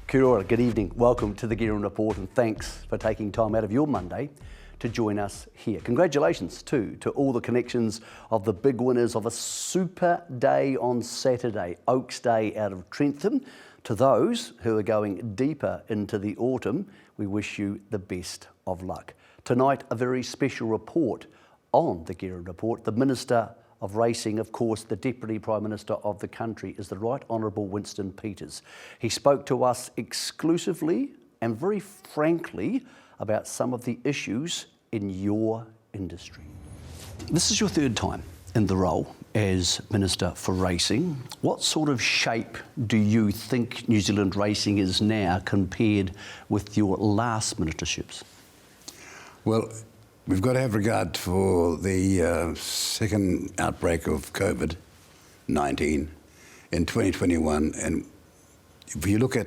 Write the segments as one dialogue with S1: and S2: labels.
S1: Kia ora, good evening. Welcome to the Guerin Report, and thanks for taking time out of your Monday to join us here. Congratulations too to all the connections of the big winners of a super day on Saturday, Oaks Day out of Trentham. To those who are going deeper into the autumn, we wish you the best of luck. Tonight, a very special report on the Guerin Report. The Minister of Racing, of course, the Deputy Prime Minister of the country, is the Right Honourable Winston Peters. He spoke to us exclusively and very frankly about some of the issues in your industry. This is your third time in the role as Minister for Racing. What sort of shape do you think New Zealand racing is now compared with your last ministerships?
S2: Well, we've got to have regard for the second outbreak of COVID-19 in 2021. And if you look at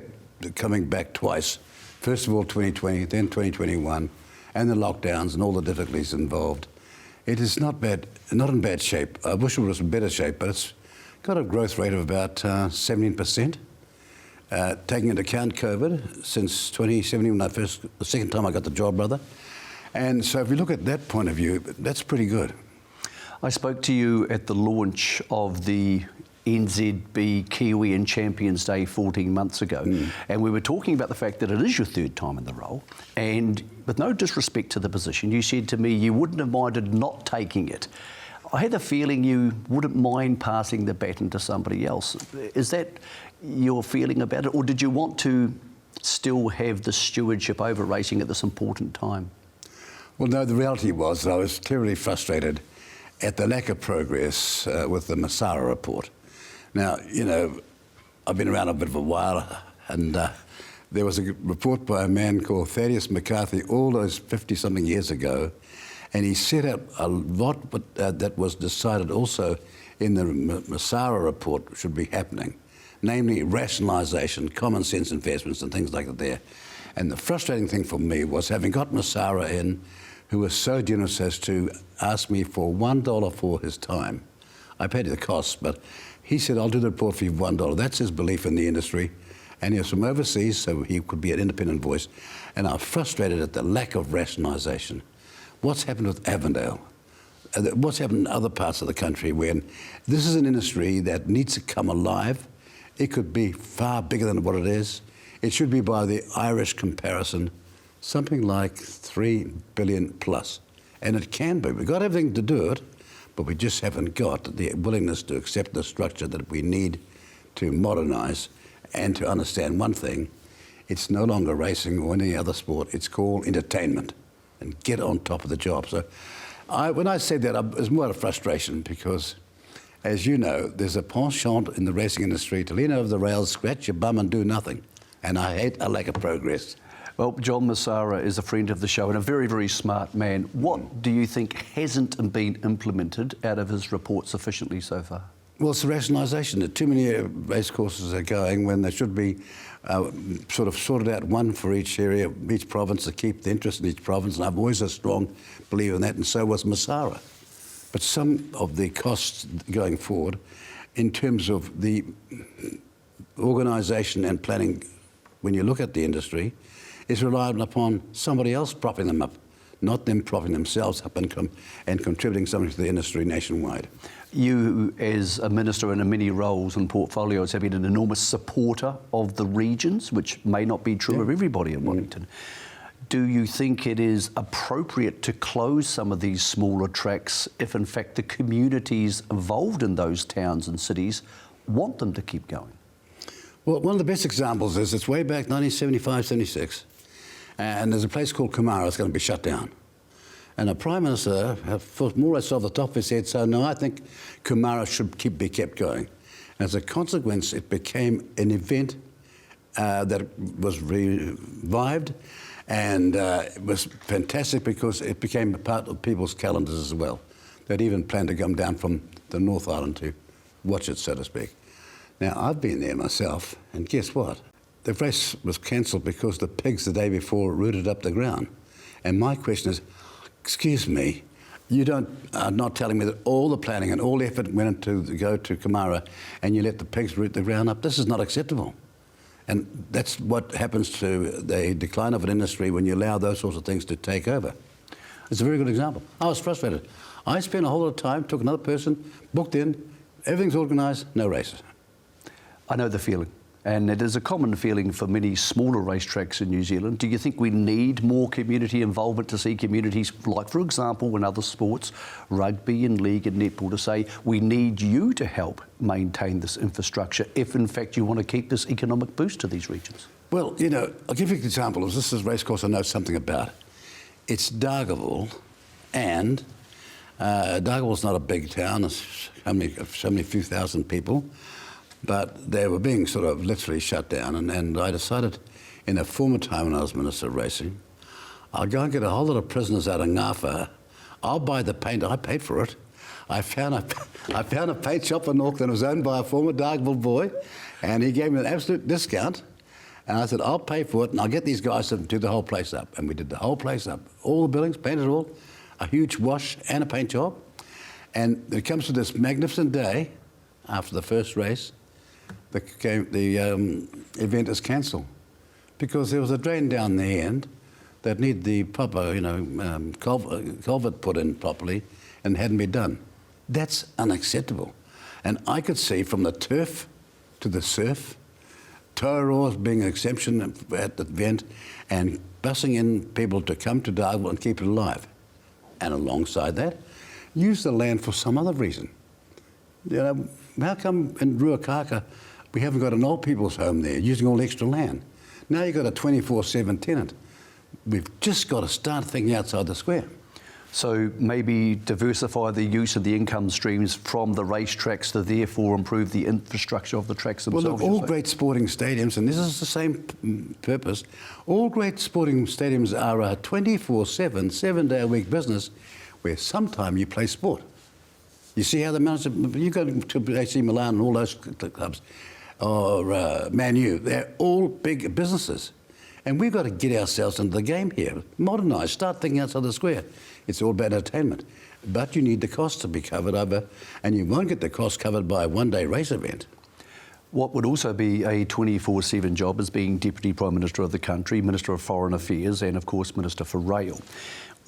S2: coming back twice, first of all 2020, then 2021, and the lockdowns and all the difficulties involved, it is not in bad shape. I wish it was in better shape, but it's got a growth rate of about 17%. Taking into account COVID, since 2017, when the second time I got the job, brother. And so if you look at that point of view, that's pretty good.
S1: I spoke to you at the launch of the NZB Kiwi and Champions Day 14 months ago, and we were talking about the fact that it is your third time in the role, and with no disrespect to the position, you said to me you wouldn't have minded not taking it. I had the feeling you wouldn't mind passing the baton to somebody else. Is that your feeling about it, or did you want to still have the stewardship over racing at this important time?
S2: Well, no, the reality was that I was terribly frustrated at the lack of progress with the Masara report. Now, you know, I've been around a bit of a while, and there was a report by a man called Thaddeus McCarthy all those 50-something years ago, and he set out a lot that was decided also in the Masara report should be happening, namely rationalisation, common sense investments and things like that there. And the frustrating thing for me was having got Masara in, who was so generous as to ask me for $1 for his time. I paid the cost, but he said, I'll do the report for you for $1. That's his belief in the industry. And he was from overseas, so he could be an independent voice. And I'm frustrated at the lack of rationalisation. What's happened with Avondale? What's happened in other parts of the country when this is an industry that needs to come alive? It could be far bigger than what it is. It should be, by the Irish comparison, something like 3 billion plus. And it can be. We've got everything to do it, but we just haven't got the willingness to accept the structure that we need to modernise and to understand one thing: it's no longer racing or any other sport. It's called entertainment, and get on top of the job. So when I said that, it was more a frustration because, as you know, there's a penchant in the racing industry to lean over the rails, scratch your bum and do nothing. And I hate a lack of progress.
S1: Well, John Masara is a friend of the show and a very, very smart man. What do you think hasn't been implemented out of his report sufficiently so far?
S2: Well, it's the rationalisation. That too many race courses are going when they should be sort of sorted out, one for each area, each province, to keep the interest in each province. And I've always a strong believer in that, and so was Masara. But some of the costs going forward, in terms of the organisation and planning, when you look at the industry, is reliant upon somebody else propping them up, not them propping themselves up and contributing something to the industry nationwide.
S1: You, as a minister in many roles and portfolios, have been an enormous supporter of the regions, which may not be true of everybody in Wellington. Do you think it is appropriate to close some of these smaller tracks if, in fact, the communities involved in those towns and cities want them to keep going?
S2: Well, one of the best examples is it's way back 1975, 76, and there's a place called Kumara that's going to be shut down. And the Prime Minister, more or less off the top of his head, said, no, I think Kumara should be kept going. As a consequence, it became an event that was revived, and it was fantastic because it became a part of people's calendars as well. They'd even planned to come down from the North Island to watch it, so to speak. Now, I've been there myself, and guess what? The race was cancelled because the pigs the day before rooted up the ground. And my question is, excuse me, you are not telling me that all the planning and all the effort went into go to Kumara and you let the pigs root the ground up? This is not acceptable. And that's what happens to the decline of an industry when you allow those sorts of things to take over. It's a very good example. I was frustrated. I spent a whole lot of time, took another person, booked in, everything's organised, no races.
S1: I know the feeling, and it is a common feeling for many smaller racetracks in New Zealand. Do you think we need more community involvement to see communities, like, for example, in other sports, rugby and league and netball, to say, we need you to help maintain this infrastructure if, in fact, you want to keep this economic boost to these regions?
S2: Well, you know, I'll give you an example. This is a racecourse I know something about. It's Dargaville, and Dargaville's not a big town. It's only a few thousand people. But they were being sort of literally shut down, and I decided in a former time when I was Minister of Racing, I'll go and get a whole lot of prisoners out of Ngāwha. I'll buy the paint. I paid for it. I found a paint shop in Auckland that was owned by a former Dargaville boy, and he gave me an absolute discount. And I said, I'll pay for it, and I'll get these guys to do the whole place up. And we did the whole place up. All the buildings, painted all, a huge wash and a paint job. And it comes to this magnificent day after the first race. The event is cancelled because there was a drain down the end that needed the proper, culvert put in properly and hadn't been done. That's unacceptable. And I could see from the turf to the surf, tow-roars being an exemption at the event, and bussing in people to come to Dargaville and keep it alive. And alongside that, use the land for some other reason. You know, how come in Ruakaka we haven't got an old people's home there, using all the extra land? Now you've got a 24/7 tenant. We've just got to start thinking outside the square.
S1: So maybe diversify the use of the income streams from the racetracks to therefore improve the infrastructure of the tracks themselves.
S2: Well, look, all great sporting stadiums, and this is the same purpose, all great sporting stadiums are a 24/7, 7-day-a-week business where sometime you play sport. You see how the manager, you go to AC Milan and all those clubs, or Man U, they're all big businesses. And we've got to get ourselves into the game here. Modernise, start thinking outside the square. It's all about entertainment. But you need the cost to be covered over, and you won't get the cost covered by a one-day race event.
S1: What would also be a 24/7 job is being Deputy Prime Minister of the country, Minister of Foreign Affairs, and of course Minister for Rail.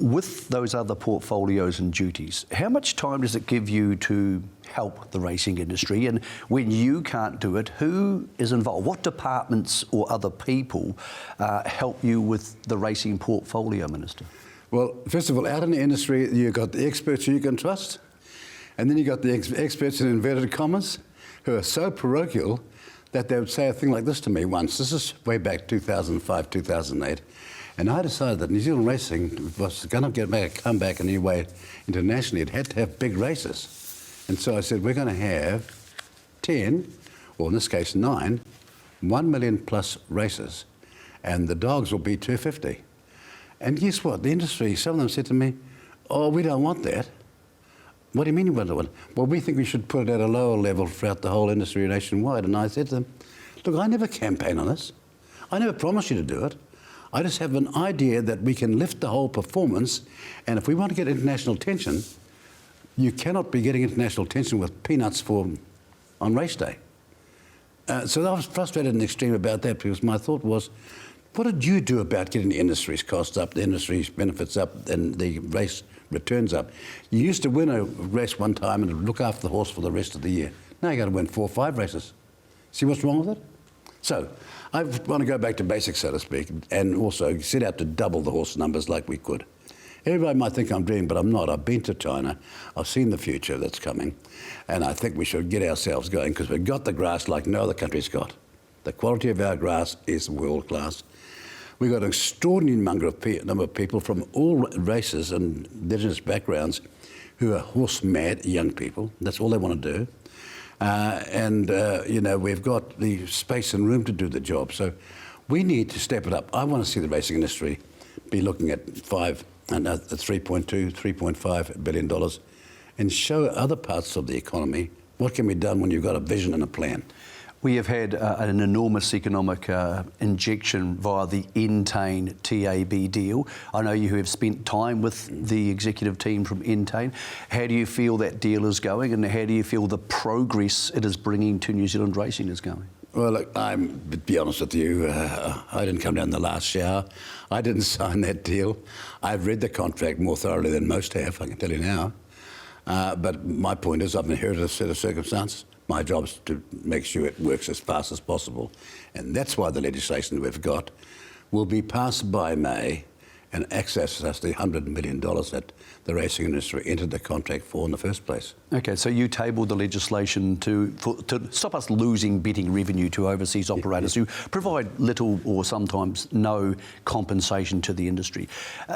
S1: With those other portfolios and duties, how much time does it give you to help the racing industry? And when you can't do it, who is involved? What departments or other people help you with the racing portfolio, Minister?
S2: Well, first of all, out in the industry, you've got the experts who you can trust, and then you've got the experts in inverted commas who are so parochial that they would say a thing like this to me once. This is way back 2005, 2008. And I decided that New Zealand racing was going to make a comeback in any way internationally. It had to have big races. And so I said, we're going to have 10, or in this case 9, 1 million plus races. And the dogs will be 250. And guess what? The industry, some of them said to me, oh, we don't want that. What do you mean you don't want it? Well, we think we should put it at a lower level throughout the whole industry nationwide. And I said to them, look, I never campaign on this. I never promised you to do it. I just have an idea that we can lift the whole performance, and if we want to get international attention, you cannot be getting international attention with peanuts on race day. So I was frustrated in the extreme about that, because my thought was, what did you do about getting the industry's costs up, the industry's benefits up, and the race returns up? You used to win a race one time and look after the horse for the rest of the year. Now you've got to win 4 or 5 races. See what's wrong with it? So I want to go back to basics, so to speak, and also set out to double the horse numbers like we could. Everybody might think I'm dreaming, but I'm not. I've been to China. I've seen the future that's coming, and I think we should get ourselves going, because we've got the grass like no other country's got. The quality of our grass is world class. We've got an extraordinary number of people from all races and indigenous backgrounds who are horse mad young people. That's all they want to do. We've got the space and room to do the job. So we need to step it up. I want to see the racing industry be looking at $3.2, $3.5 billion and show other parts of the economy what can be done when you've got a vision and a plan.
S1: We have had an enormous economic injection via the Entain TAB deal. I know you have spent time with the executive team from Entain. How do you feel that deal is going, and how do you feel the progress it is bringing to New Zealand racing is going?
S2: Well, look, to be honest with you, I didn't come down the last shower. I didn't sign that deal. I've read the contract more thoroughly than most have, I can tell you now. But my point is I've inherited a set of circumstances. My job is to make sure it works as fast as possible. And that's why the legislation we've got will be passed by May and access us the $100 million that the racing industry entered the contract for in the first place.
S1: Okay, so you tabled the legislation to stop us losing betting revenue to overseas operators who provide little or sometimes no compensation to the industry.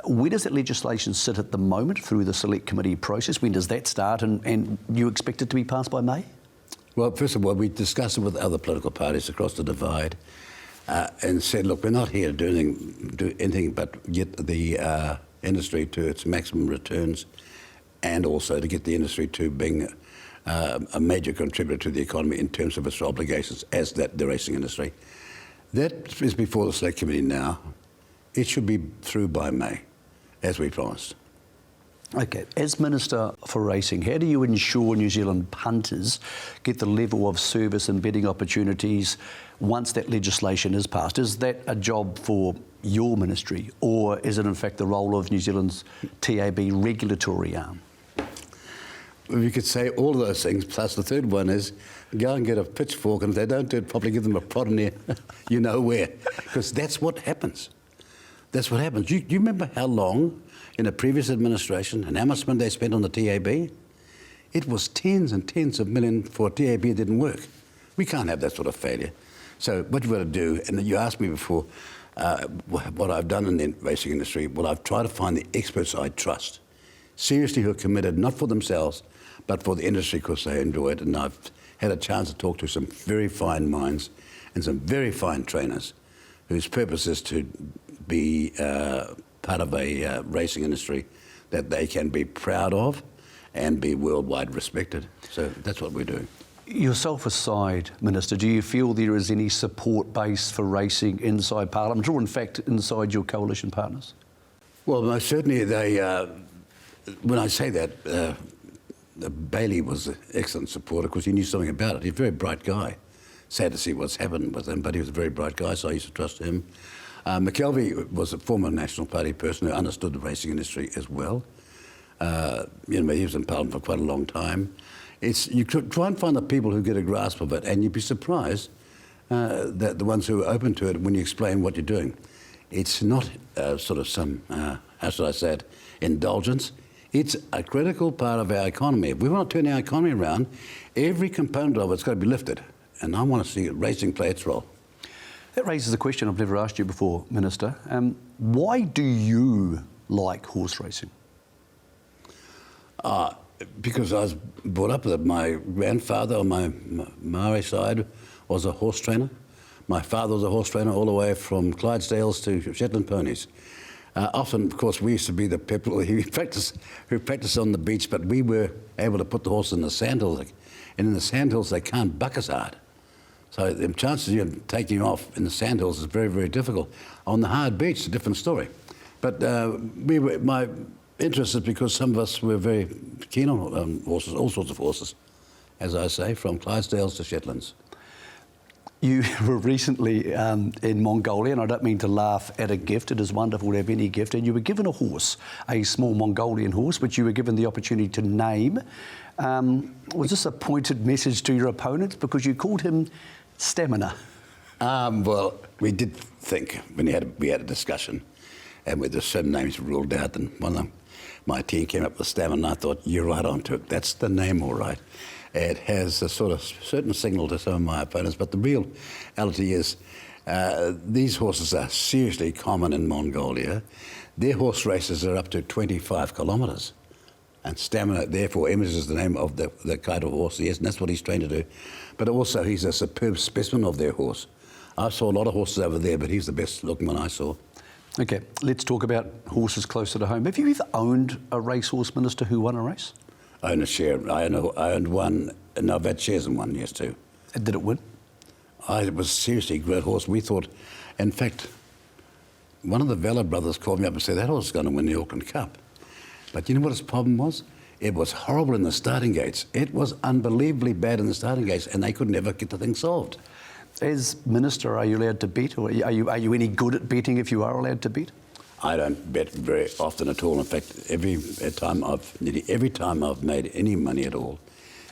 S1: Where does that legislation sit at the moment through the select committee process? When does that start, and you expect it to be passed by May?
S2: Well, first of all, we discussed it with other political parties across the divide and said, look, we're not here to do anything but get the industry to its maximum returns, and also to get the industry to being a major contributor to the economy in terms of its obligations as the racing industry. That is before the select committee now. It should be through by May, as we promised.
S1: Okay, as Minister for Racing, how do you ensure New Zealand punters get the level of service and betting opportunities once that legislation is passed? Is that a job for your ministry, or is it in fact the role of New Zealand's TAB regulatory arm?
S2: Well, you could say all of those things, plus the third one is go and get a pitchfork, and if they don't do it properly, give them a prod in there, you know where, because that's what happens. That's what happens. Do you remember how long in the previous administration and how much money they spent on the TAB? It was tens and tens of millions for a TAB that didn't work. We can't have that sort of failure. So what you've got to do, and you asked me before what I've done in the racing industry, well, I've tried to find the experts I trust, seriously, who are committed not for themselves, but for the industry because they enjoy it. And I've had a chance to talk to some very fine minds and some very fine trainers whose purpose is to be part of a racing industry that they can be proud of and be worldwide respected. So that's what we do.
S1: Yourself aside, Minister, do you feel there is any support base for racing inside Parliament, or in fact inside your coalition partners?
S2: Well, most certainly they, when I say that, Bailey was an excellent supporter because he knew something about it. He's a very bright guy. Sad to see what's happened with him, but he was a very bright guy, so I used to trust him. McKelvey was a former National Party person who understood the racing industry as well. He was in Parliament for quite a long time. You could try and find the people who get a grasp of it, and you'd be surprised that the ones who are open to it when you explain what you're doing. It's not sort of some, how should I say it, indulgence. It's a critical part of our economy. If we want to turn our economy around, every component of it's got to be lifted, and I want to see racing play its role.
S1: That raises a question I've never asked you before, Minister. Why do you like horse racing?
S2: Because I was brought up with it. My grandfather on my Maori side was a horse trainer. My father was a horse trainer all the way from Clydesdales to Shetland ponies. Often, of course, we used to be the people who practiced on the beach, but we were able to put the horse in the sandhills. And in the sandhills, they can't buck as hard. So the chances of you taking off in the sandhills is very, very difficult. On the hard beach, it's a different story. But my interest is because some of us were very keen on horses, all sorts of horses, as I say, from Clydesdales to Shetlands.
S1: You were recently in Mongolia, and I don't mean to laugh at a gift. It is wonderful to have any gift. And you were given a horse, a small Mongolian horse, which you were given the opportunity to name. Was this a pointed message to your opponents? Because you called him Stamina.
S2: Well, we did think when we had a discussion, and with the certain names ruled out, and one of them, my team came up with Stamina, and I thought, you're right onto it. That's the name, all right. It has a sort of certain signal to some of my opponents, but the reality is these horses are seriously common in Mongolia. Their horse races are up to 25 kilometres. And Stamina, therefore, images the name of the kind of horse he is, and that's what he's trained to do. But also, he's a superb specimen of their horse. I saw a lot of horses over there, but he's the best looking one I saw.
S1: Okay, let's talk about horses closer to home. Have you ever owned a racehorse, Minister, who won a race?
S2: I own a share. I owned one, and I've had shares in one, yes, too.
S1: And did it win?
S2: It was seriously a great horse. We thought, in fact, one of the Vella brothers called me up and said, that horse is going to win the Auckland Cup. But you know what his problem was? It was horrible in the starting gates. It was unbelievably bad in the starting gates, and they could never get the thing solved.
S1: As Minister, are you allowed to bet, or are you any good at betting if you are allowed to bet?
S2: I don't bet very often at all. In fact, nearly every time I've made any money at all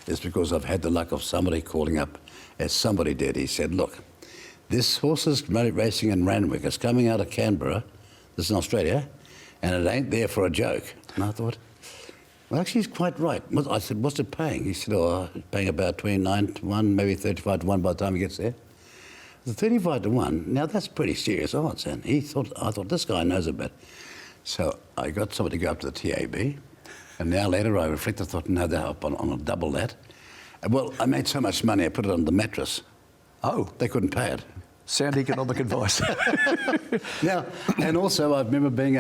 S2: is because I've had the luck of somebody calling up, as somebody did. He said, look, this horse is racing in Randwick. It's coming out of Canberra. This is in Australia, and it ain't there for a joke. And I thought, well, actually, he's quite right. I said, what's it paying? He said, it's paying about 29 to 1, maybe 35 to 1 by the time he gets there. The 35 to 1, now that's pretty serious odds. And I thought, this guy knows a bit. So I got somebody to go up to the TAB. And now later I reflected, I thought, no, they're up on a double that. Well, I made so much money, I put it on the mattress.
S1: Oh.
S2: They couldn't pay it.
S1: Sound economic advice.
S2: Now, and also I remember being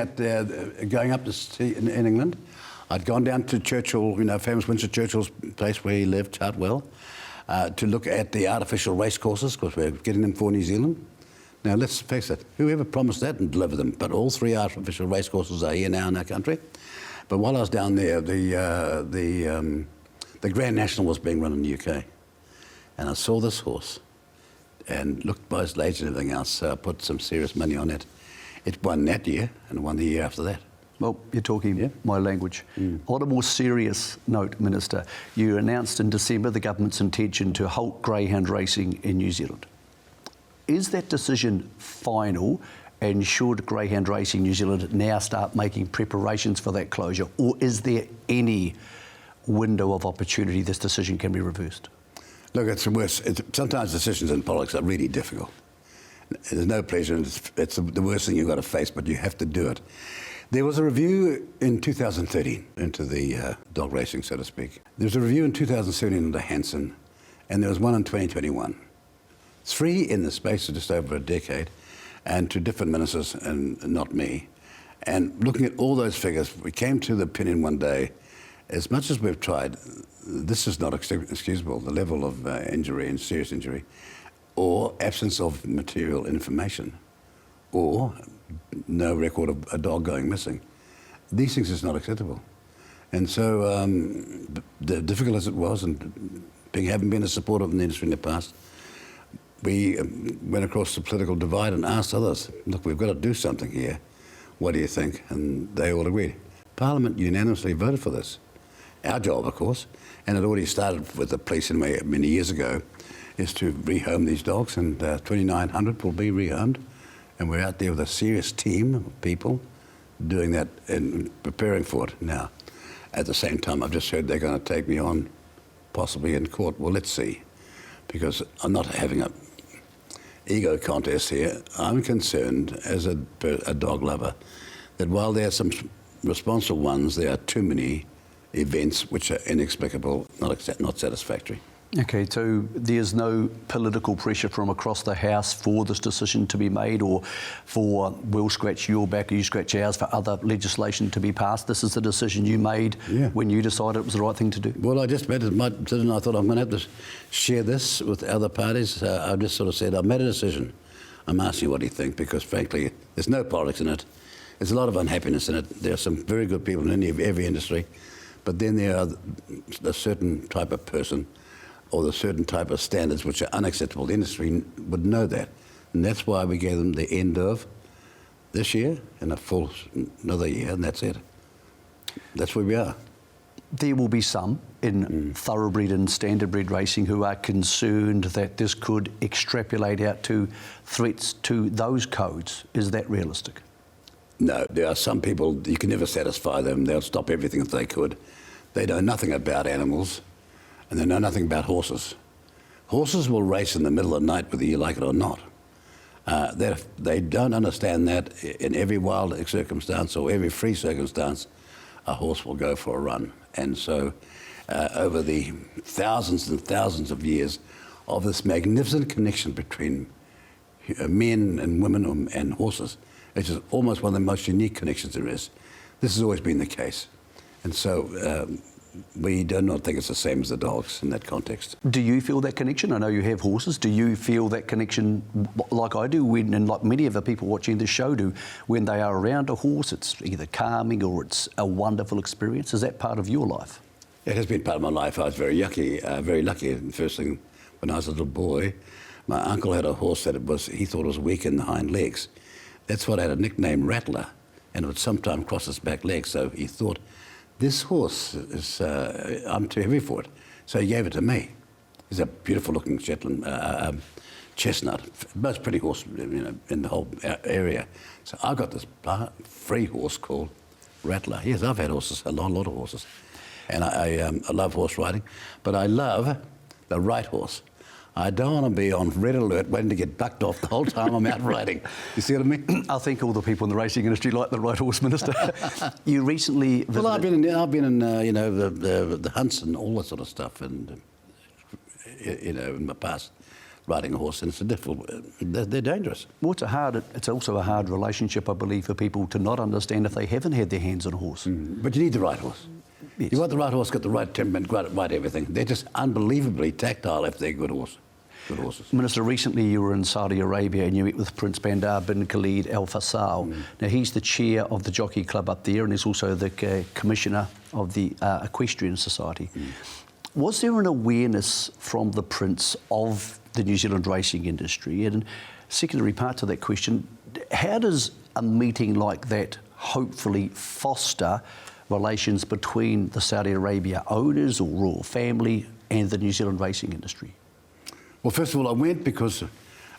S2: going up to see in England. I'd gone down to Churchill, famous Winston Churchill's place where he lived, Chartwell, to look at the artificial race courses, because we're getting them for New Zealand. Now, let's face it, whoever promised that and delivered them? But all 3 artificial race courses are here now in our country. But while I was down there, the Grand National was being run in the UK. And I saw this horse and looked by his legs and everything else, so I put some serious money on it. It won that year and won the year after that.
S1: Well, you're talking my language. On a more serious note, Minister, you announced in December the government's intention to halt greyhound racing in New Zealand. Is that decision final, and should Greyhound Racing New Zealand now start making preparations for that closure, or is there any window of opportunity this decision can be reversed?
S2: Look, it's the worst. Sometimes decisions in politics are really difficult. There's no pleasure, and it's the worst thing you've got to face, but you have to do it. There was a review in 2013 into the dog racing, so to speak. There was a review in 2017 into Hanson, and there was one in 2021. 3 in the space of just over a decade, and to different ministers, and not me. And looking at all those figures, we came to the opinion one day, as much as we've tried, this is not excusable, the level of injury and serious injury, or absence of material information, or no record of a dog going missing. These things is not acceptable. And so, difficult as it was, and having been a supporter of the industry in the past, we went across the political divide and asked others, look, we've got to do something here. What do you think? And they all agreed. Parliament unanimously voted for this. Our job, of course, and it already started with the police in many years ago, is to rehome these dogs, and 2,900 will be rehomed. And we're out there with a serious team of people doing that and preparing for it. Now, at the same time, I've just heard they're going to take me on, possibly in court. Well, let's see, because I'm not having a ego contest here. I'm concerned as a dog lover that while there are some responsible ones, there are too many events which are inexplicable, not satisfactory.
S1: Okay, so there's no political pressure from across the House for this decision to be made, or for we'll scratch your back or you scratch ours for other legislation to be passed. This is the decision you made when you decided it was the right thing to do.
S2: Well, I just made my decision. I thought I'm going to have to share this with other parties. I just sort of said, I've made a decision. I'm asking you what do you think, because frankly, there's no politics in it. There's a lot of unhappiness in it. There are some very good people in every industry, but then there are a certain type of person or the certain type of standards which are unacceptable. The industry would know that. And that's why we gave them the end of this year and a full another year, and that's it. That's where we are.
S1: There will be some in thoroughbred and standardbred racing who are concerned that this could extrapolate out to threats to those codes. Is that realistic?
S2: No, there are some people, you can never satisfy them. They'll stop everything if they could. They know nothing about animals, and they know nothing about horses. Horses will race in the middle of the night whether you like it or not. They don't understand that in every wild circumstance or every free circumstance, a horse will go for a run. And so over the thousands and thousands of years of this magnificent connection between men and women and horses, it's just almost one of the most unique connections there is. This has always been the case. And so we do not think it's the same as the dogs in that context.
S1: Do you feel that connection? I know you have horses. Do you feel that connection like I do when, and like many of the people watching this show do, when they are around a horse? It's either calming or it's a wonderful experience. Is that part of your life?
S2: It has been part of my life. I was very lucky. The first thing, when I was a little boy, my uncle had a horse that he thought was weak in the hind legs. That's what I had a nickname, Rattler, and it would sometimes cross his back legs. So he thought, this horse is, I'm too heavy for it. So he gave it to me. He's a beautiful looking Shetland chestnut, most pretty horse in the whole area. So I got this free horse called Rattler. Yes, I've had horses, a lot of horses. And I love horse riding, but I love the right horse. I don't want to be on red alert waiting to get bucked off the whole time I'm out riding. You see what I mean?
S1: I think all the people in the racing industry like the right horse, Minister. You recently visited...
S2: Well, I've been in the hunts and all that sort of stuff, and in my past, riding a horse, and it's a difficult. They're dangerous.
S1: Well, it's also a hard relationship, I believe, for people to not understand if they haven't had their hands on a horse.
S2: But you need the right horse. Yes. You want the right horse, got the right temperament, right everything. They're just unbelievably tactile if they're good horses.
S1: Minister, recently you were in Saudi Arabia and you met with Prince Bandar bin Khalid Al Faisal. Now, he's the chair of the Jockey Club up there, and he's also the commissioner of the Equestrian Society. Was there an awareness from the Prince of the New Zealand racing industry? And secondary part to that question, how does a meeting like that hopefully foster relations between the Saudi Arabia owners or royal family and the New Zealand racing industry?
S2: Well, first of all, I went because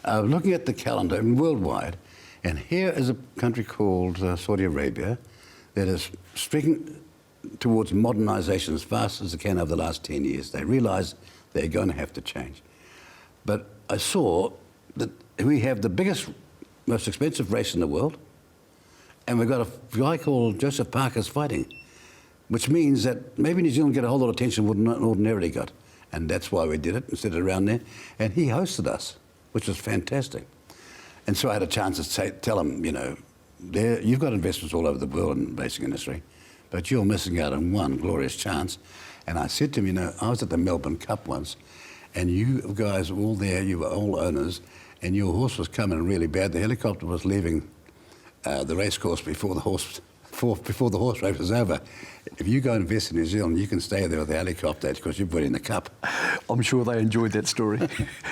S2: looking at the calendar and worldwide, and here is a country called Saudi Arabia that is speaking towards modernisation as fast as it can over the last 10 years. They realise they're going to have to change. But I saw that we have the biggest, most expensive race in the world, and we've got a guy called Joseph Parker's fighting, which means that maybe New Zealand get a whole lot of attention we wouldn't ordinarily got. And that's why we did it, instead of around there. And he hosted us, which was fantastic. And so I had a chance to tell him, you've got investments all over the world in the racing industry, but you're missing out on one glorious chance. And I said to him, I was at the Melbourne Cup once, and you guys were all there, you were all owners, and your horse was coming really bad. The helicopter was leaving the race course before the horse race was over. If you go and invest in New Zealand, you can stay there with the helicopter because you've put in the cup.
S1: I'm sure they enjoyed that story.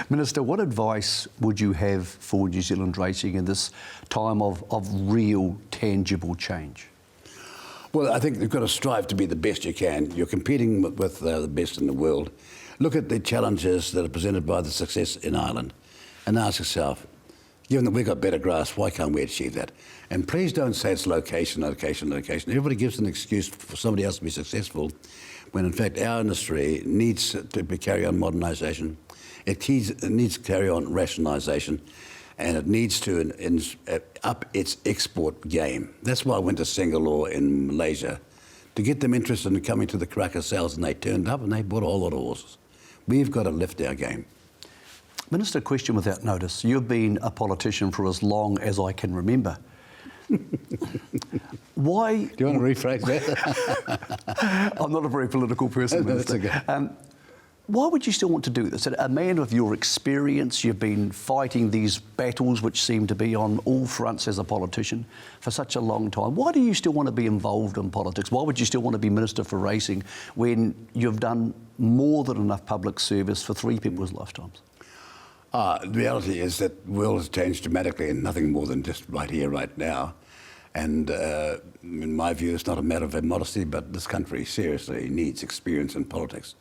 S1: Minister, what advice would you have for New Zealand racing in this time of real, tangible change?
S2: Well, I think you've got to strive to be the best you can. You're competing with the best in the world. Look at the challenges that are presented by the success in Ireland and ask yourself, given that we've got better grass, why can't we achieve that? And please don't say it's location. Everybody gives an excuse for somebody else to be successful, when in fact our industry needs to carry on modernisation, it needs to carry on rationalisation, and it needs to up its export game. That's why I went to Singapore in Malaysia, to get them interested in coming to the Karaka sales, and they turned up and they bought a whole lot of horses. We've got to lift our game.
S1: Minister, question without notice. You've been a politician for as long as I can remember. Why?
S2: Do you want to rephrase that?
S1: I'm not a very political person, Minister.
S2: That's okay.
S1: Why would you still want to do this? A man of your experience, you've been fighting these battles which seem to be on all fronts as a politician for such a long time. Why do you still want to be involved in politics? Why would you still want to be Minister for Racing when you've done more than enough public service for 3 people's lifetimes?
S2: The reality is that the world has changed dramatically, and nothing more than just right here, right now. And in my view, it's not a matter of modesty, but this country seriously needs experience in politics.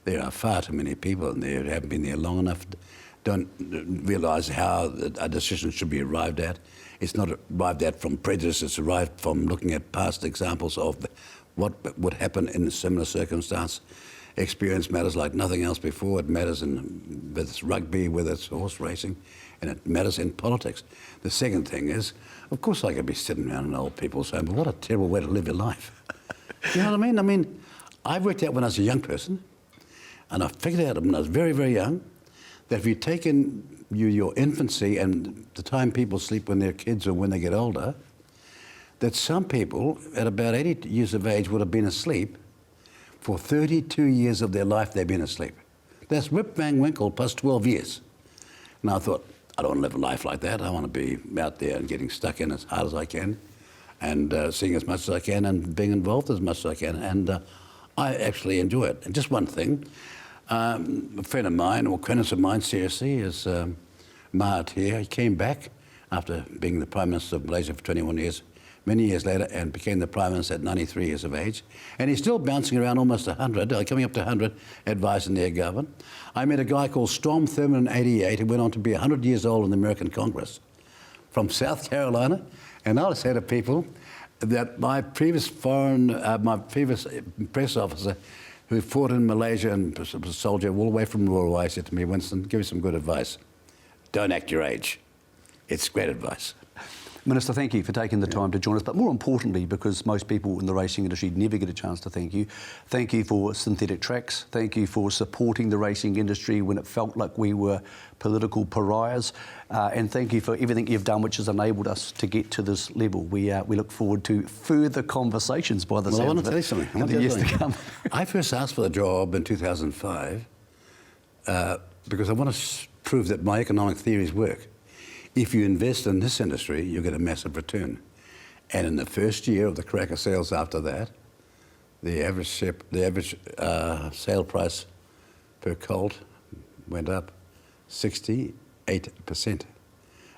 S2: There are far too many people in there who haven't been there long enough, don't realise how a decision should be arrived at. It's not arrived at from prejudice, it's arrived from looking at past examples of what would happen in a similar circumstance. Experience matters like nothing else before. It matters whether it's rugby, whether it's horse racing, and it matters in politics. The second thing is, of course I could be sitting around in old people's home, but what a terrible way to live your life. You know what I mean? I worked out when I was a young person, and I figured out when I was very, very young, that if you take in your infancy and the time people sleep when they're kids or when they get older, that some people at about 80 years of age would have been asleep For 32 years of their life, they've been asleep. That's Rip Van Winkle plus 12 years. And I thought, I don't want to live a life like that. I want to be out there and getting stuck in as hard as I can, and seeing as much as I can, and being involved as much as I can. And I actually enjoy it. And just one thing, a friend of mine, or acquaintance of mine, seriously, is Mahathir. He came back after being the Prime Minister of Malaysia for 21 years, many years later, and became the Prime Minister at 93 years of age. And he's still bouncing around almost 100, coming up to 100, advising their government. I met a guy called Strom Thurmond in 88, who went on to be 100 years old in the American Congress from South Carolina. And I'll say to people that my previous press officer who fought in Malaysia and was a soldier all the way from Roy, said to me, Winston, give me some good advice. Don't act your age. It's great advice.
S1: Minister, thank you for taking the time to join us, but more importantly, because most people in the racing industry never get a chance to thank you for synthetic tracks, thank you for supporting the racing industry when it felt like we were political pariahs, and thank you for everything you've done which has enabled us to get to this level. We look forward to further conversations by the
S2: Well, I want to
S1: sound
S2: tell you
S1: of
S2: something.
S1: it in the years to come.
S2: I first asked for the job in 2005 because I want to prove that my economic theories work. If you invest in this industry, you get a massive return. And in the first year of the cracker sales after that, the average sale price per colt went up 68%.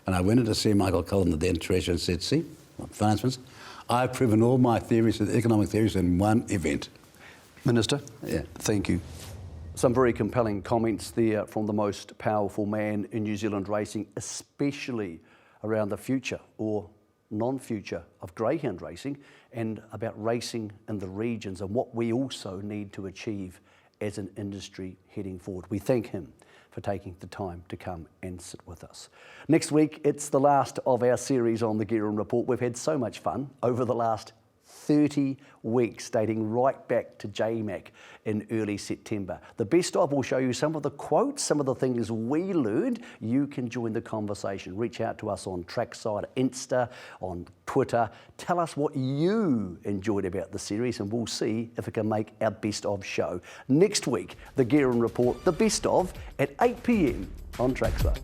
S2: And I went in to see Michael Cullen, the then treasurer, and said, see, finance minister, I've proven all my theories, the economic theories, in one event.
S1: Minister, thank you. Some very compelling comments there from the most powerful man in New Zealand racing, especially around the future or non-future of greyhound racing and about racing in the regions and what we also need to achieve as an industry heading forward. We thank him for taking the time to come and sit with us. Next week, it's the last of our series on the Guerin Report. We've had so much fun over the last 30 weeks, dating right back to JMAC in early September. The best of will show you some of the quotes, some of the things we learned. You can join the conversation. Reach out to us on Trackside, Insta, on Twitter. Tell us what you enjoyed about the series and we'll see if it can make our best of show. Next week, the Guerin Report, the best of, at 8 p.m. on Trackside.